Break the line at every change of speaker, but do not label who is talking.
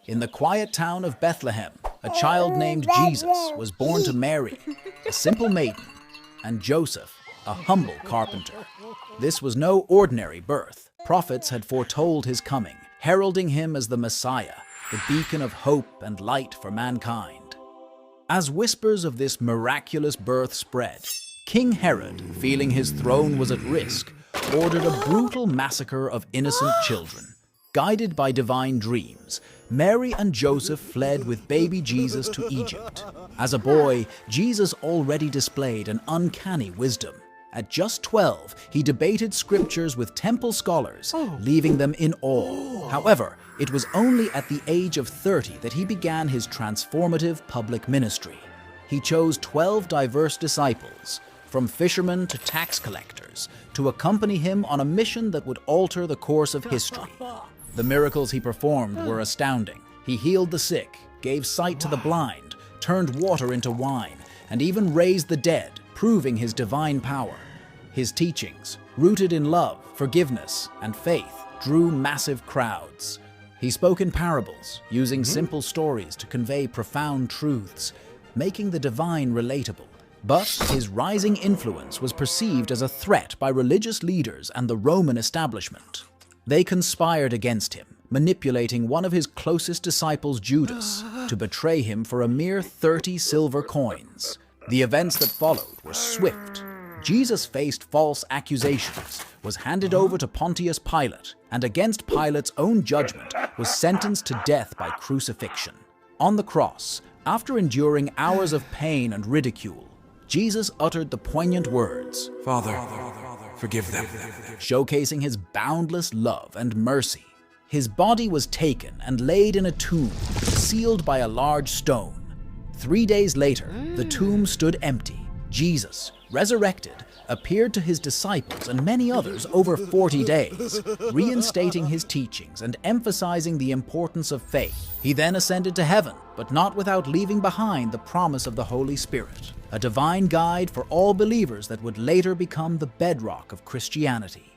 In the quiet town of Bethlehem, a child named Jesus was born to Mary, a simple maiden, and Joseph, a humble carpenter. This was no ordinary birth. Prophets had foretold his coming, heralding him as the Messiah, the beacon of hope and light for mankind. As whispers of this miraculous birth spread, King Herod, feeling his throne was at risk, ordered a brutal massacre of innocent children. Guided by divine dreams, Mary and Joseph fled with baby Jesus to Egypt. As a boy, Jesus already displayed an uncanny wisdom. At just 12, he debated scriptures with temple scholars, leaving them in awe. However, it was only at the age of 30 that he began his transformative public ministry. He chose 12 diverse disciples, from fishermen to tax collectors, to accompany him on a mission that would alter the course of history. The miracles he performed were astounding. He healed the sick, gave sight to the blind, turned water into wine, and even raised the dead, proving his divine power. His teachings, rooted in love, forgiveness, and faith, drew massive crowds. He spoke in parables, using simple stories to convey profound truths, making the divine relatable. But his rising influence was perceived as a threat by religious leaders and the Roman establishment. They conspired against him, manipulating one of his closest disciples, Judas, to betray him for a mere 30 silver coins. The events that followed were swift. Jesus faced false accusations, was handed over to Pontius Pilate, and against Pilate's own judgment, was sentenced to death by crucifixion. On the cross, after enduring hours of pain and ridicule, Jesus uttered the poignant words, "Father, forgive them," showcasing his boundless love and mercy. His body was taken and laid in a tomb, sealed by a large stone. 3 days later, the tomb stood empty. Jesus, resurrected, appeared to his disciples and many others over 40 days, reinstating his teachings and emphasizing the importance of faith. He then ascended to heaven, but not without leaving behind the promise of the Holy Spirit, a divine guide for all believers that would later become the bedrock of Christianity.